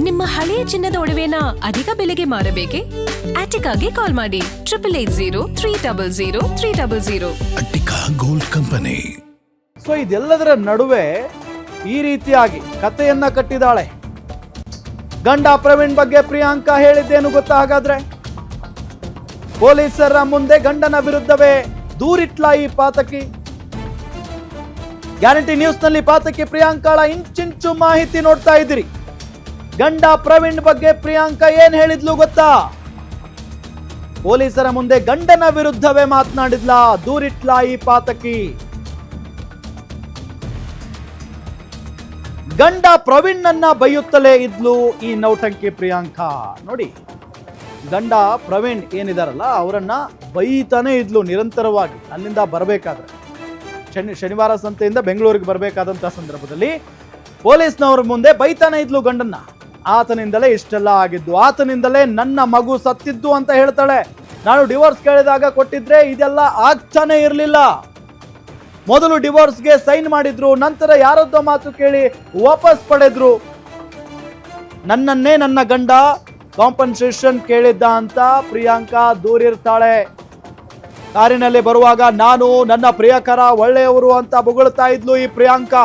ನಿಮ್ಮ ಹಳೆಯ ಚಿನ್ನದ ಒಡವೆನ ಅಧಿಕ ಬೆಲೆಗೆ ಮಾರಬೇಕೆ? ಆಟಿಕಾಗೆ ಕಾಲ್ ಮಾಡಿ 8880 ಅಟ್ಟಿಕಾ ಗೋಲ್ಡ್ ಕಂಪನಿ. ಸೊ ಇದೆಲ್ಲದರ ನಡುವೆ ಈ ರೀತಿಯಾಗಿ ಕಥೆಯನ್ನ ಕಟ್ಟಿದಾಳೆ. ಗಂಡ ಪ್ರವೀಣ್ ಬಗ್ಗೆ ಪ್ರಿಯಾಂಕಾ ಹೇಳಿದ್ದೇನು ಗೊತ್ತಾ? ಹಾಗಾದ್ರೆ ಪೊಲೀಸರ ಮುಂದೆ ಗಂಡನ ವಿರುದ್ಧವೇ ದೂರಿಟ್ಲ ಈ ಪಾತಕಿ. ಗ್ಯಾರಂಟಿ ನ್ಯೂಸ್ ನಲ್ಲಿ ಪಾತಕಿ ಪ್ರಿಯಾಂಕಾಳ ಇಂಚಿಂಚು ಮಾಹಿತಿ ನೋಡ್ತಾ ಇದ್ದೀರಿ. ಗಂಡ ಪ್ರವೀಣ್ ಬಗ್ಗೆ ಪ್ರಿಯಾಂಕಾ ಏನ್ ಹೇಳಿದ್ಲು ಗೊತ್ತಾ? ಪೊಲೀಸರ ಮುಂದೆ ಗಂಡನ ವಿರುದ್ಧವೇ ಮಾತನಾಡಿದ್ಲ, ದೂರಿಟ್ಲ ಈ ಪಾತಕಿ. ಗಂಡ ಪ್ರವೀಣ್ ನನ್ನ ಬೈಯುತ್ತಲೇ ಇದ್ಲು ಈ ನೌಟಂಕಿ ಪ್ರಿಯಾಂಕಾ. ನೋಡಿ, ಗಂಡ ಪ್ರವೀಣ್ ಏನಿದಾರಲ್ಲ ಅವರನ್ನ ಬೈತಾನೆ ಇದ್ಲು ನಿರಂತರವಾಗಿ. ಅಲ್ಲಿಂದ ಬರಬೇಕಾದ್ರೆ ಶನಿವಾರ ಸಂತೆಯಿಂದ ಬೆಂಗಳೂರಿಗೆ ಬರಬೇಕಾದಂತಹ ಸಂದರ್ಭದಲ್ಲಿ ಪೊಲೀಸ್ನವ್ರ ಮುಂದೆ ಬೈತಾನೆ ಇದ್ಲು ಗಂಡನ್ನ. ಆತನಿಂದಲೇ ಇಷ್ಟೆಲ್ಲ ಆಗಿದ್ದು, ಆತನಿಂದಲೇ ನನ್ನ ಮಗು ಸತ್ತಿದ್ದು ಅಂತ ಹೇಳ್ತಾಳೆ. ನಾನು ಡಿವೋರ್ಸ್ ಕೇಳಿದಾಗ ಕೊಟ್ಟಿದ್ರೆ ಇದೆಲ್ಲ ಆಗ್ತಾನೆ ಇರಲಿಲ್ಲ. ಮೊದಲು ಡಿವೋರ್ಸ್ಗೆ ಸೈನ್ ಮಾಡಿದ್ರು, ನಂತರ ಯಾರದ್ದೋ ಮಾತು ಕೇಳಿ ವಾಪಸ್ ಪಡೆದ್ರು. ನನ್ನನ್ನೇ ನನ್ನ ಗಂಡ ಕಾಂಪನ್ಸೇಷನ್ ಕೇಳಿದ್ದ ಅಂತ ಪ್ರಿಯಾಂಕಾ ದೂರಿರ್ತಾಳೆ. ಕಾರಿನಲ್ಲಿ ಬರುವಾಗ ನಾನು ನನ್ನ ಪ್ರಿಯಕರ ಒಳ್ಳೆಯವರು ಅಂತ ಬೊಗಳ್ತಾ ಇದ್ಲು ಈ ಪ್ರಿಯಾಂಕಾ.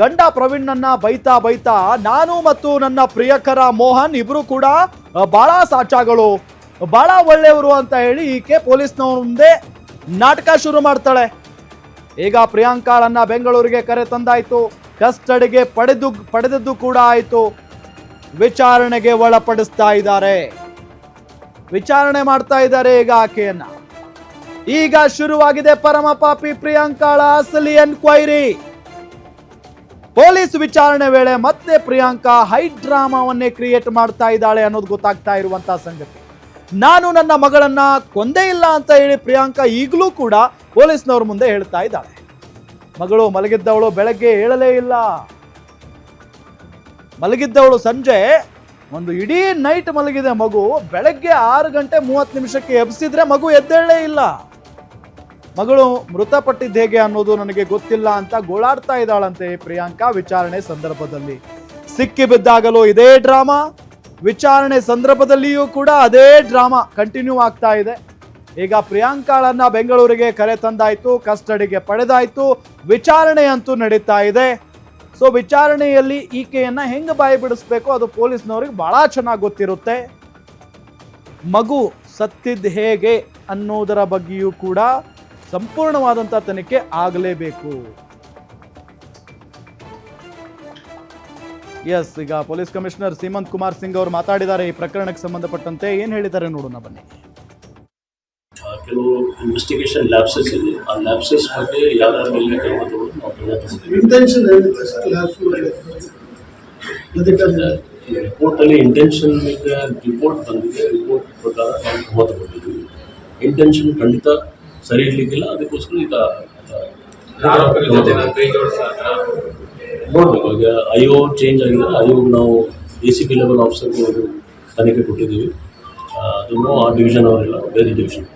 ಗಂಡ ಪ್ರವೀಣ್ ನನ್ನ ಬೈತಾ ಬೈತಾ ನಾನು ಮತ್ತು ನನ್ನ ಪ್ರಿಯಕರ ಮೋಹನ್ ಇಬ್ರು ಕೂಡ ಬಹಳ ಸಾಚಾಗಳು, ಬಹಳ ಒಳ್ಳೆಯವರು ಅಂತ ಹೇಳಿ ಈಕೆ ಪೊಲೀಸ್ನವ್ರ ಮುಂದೆ ನಾಟಕ ಶುರು ಮಾಡ್ತಾಳೆ. ಈಗ ಪ್ರಿಯಾಂಕಾಳನ್ನ ಬೆಂಗಳೂರಿಗೆ ಕರೆ ತಂದಾಯ್ತು, ಕಸ್ಟಡಿಗೆ ಪಡೆದದ್ದು ಕೂಡ ಆಯ್ತು. ವಿಚಾರಣೆಗೆ ಒಳಪಡಿಸ್ತಾ ಇದ್ದಾರೆ, ವಿಚಾರಣೆ ಮಾಡ್ತಾ ಇದ್ದಾರೆ ಈಗ ಆಕೆಯನ್ನ. ಈಗ ಶುರುವಾಗಿದೆ ಪರಮ ಪಾಪಿ ಪ್ರಿಯಾಂಕಾಳ ಅಸಲಿ ಎನ್ಕ್ವೈರಿ. ಪೊಲೀಸ್ ವಿಚಾರಣೆ ವೇಳೆ ಮತ್ತೆ ಪ್ರಿಯಾಂಕಾ ಹೈ ಡ್ರಾಮಾವನ್ನೇ ಕ್ರಿಯೇಟ್ ಮಾಡ್ತಾ ಇದ್ದಾಳೆ ಅನ್ನೋದು ಗೊತ್ತಾಗ್ತಾ ಇರುವಂತಹ ಸಂಗತಿ. ನಾನು ನನ್ನ ಮಗಳನ್ನ ಕೊಂದೇ ಇಲ್ಲ ಅಂತ ಹೇಳಿ ಪ್ರಿಯಾಂಕಾ ಈಗಲೂ ಕೂಡ ಪೊಲೀಸ್ನವ್ರ ಮುಂದೆ ಹೇಳ್ತಾ ಇದ್ದಾಳೆ. ಮಗಳು ಮಲಗಿದ್ದವಳು ಬೆಳಗ್ಗೆ ಹೇಳಲೇ ಇಲ್ಲ. ಮಲಗಿದ್ದವಳು ಸಂಜೆ ಒಂದು ಇಡೀ ನೈಟ್ ಮಲಗಿದೆ ಮಗು. ಬೆಳಗ್ಗೆ 6:30 ಎಬ್ಸಿದ್ರೆ ಮಗು ಎದ್ದೇಳೇ ಇಲ್ಲ. ಮಗಳು ಮೃತಪಟ್ಟಿದ್ದು ಹೇಗೆ ಅನ್ನೋದು ನನಗೆ ಗೊತ್ತಿಲ್ಲ ಅಂತ ಗೋಳಾಡ್ತಾ ಇದ್ದಾಳಂತೆ ಪ್ರಿಯಾಂಕಾ ವಿಚಾರಣೆ ಸಂದರ್ಭದಲ್ಲಿ. ಸಿಕ್ಕಿ ಬಿದ್ದಾಗಲೂ ಇದೇ ಡ್ರಾಮಾ, ವಿಚಾರಣೆ ಸಂದರ್ಭದಲ್ಲಿಯೂ ಕೂಡ ಅದೇ ಡ್ರಾಮಾ ಕಂಟಿನ್ಯೂ ಆಗ್ತಾ ಇದೆ. ಈಗ ಪ್ರಿಯಾಂಕಾಳನ್ನ ಬೆಂಗಳೂರಿಗೆ ಕರೆ ತಂದಾಯ್ತು, ಕಸ್ಟಡಿಗೆ ಪಡೆದಾಯ್ತು, ವಿಚಾರಣೆ ಅಂತೂ ನಡೀತಾ ಇದೆ. ಸೊ ವಿಚಾರಣೆಯಲ್ಲಿ ಈಕೆಯನ್ನ ಹೆಂಗೆ ಬಾಯಿ ಬಿಡಿಸ್ಬೇಕು ಅದು ಪೊಲೀಸ್ನವ್ರಿಗೆ ಬಹಳ ಚೆನ್ನಾಗಿ ಗೊತ್ತಿರುತ್ತೆ. ಮಗು ಸತ್ತಿದ್ದು ಹೇಗೆ ಅನ್ನೋದರ ಬಗ್ಗೆಯೂ ಕೂಡ ಸಂಪೂರ್ಣವಾದಂಥ ತನಿಖೆ ಆಗಲೇಬೇಕು. ಎಸ್, ಈಗ ಪೊಲೀಸ್ ಕಮಿಷನರ್ ಸೀಮಂತ್ ಕುಮಾರ್ ಸಿಂಗ್ ಅವರು ಮಾತಾಡಿದ್ದಾರೆ ಈ ಪ್ರಕರಣಕ್ಕೆ ಸಂಬಂಧಪಟ್ಟಂತೆ. ಏನು ಹೇಳಿದ್ದಾರೆ ನೋಡೋಣ ಬನ್ನಿ. ಕೆಲವು ಇನ್ವೆಸ್ಟಿಗೇಷನ್ ಲ್ಯಾಬ್ಸಸ್ ಇದೆ, ಆ ಲ್ಯಾಬ್ಸಸ್ ಬಗ್ಗೆ ಯಾವ್ಯಾವ ಮೇಲೆ ರಿಪೋರ್ಟಲ್ಲಿ ಇಂಟೆನ್ಷನ್ ರಿಪೋರ್ಟ್ ಬಂದಿದೆ. ರಿಪೋರ್ಟ್ ಪ್ರಕಾರ ನಾವು ಕ್ರಮ ತಗೊಂಡಿದ್ದೀವಿ. ಇಂಟೆನ್ಷನ್ ಖಂಡಿತ ಸರಿ ಇರಲಿಕ್ಕಿಲ್ಲ, ಅದಕ್ಕೋಸ್ಕರ ಈಗ ನೋಡಬೇಕು. ಈಗ ಐಒ ಚೇಂಜ್ ಆಗಿದೆ, ಐಒ ನಾವು ACP ಲೆವೆಲ್ ಆಫೀಸರ್ಗೆ ತನಿಖೆ ಕೊಟ್ಟಿದ್ದೀವಿ. ಅದನ್ನು ಆ ಡಿವಿಷನ್ ಅವರೆಲ್ಲ ಬೇರೆ ಡಿವಿಷನ್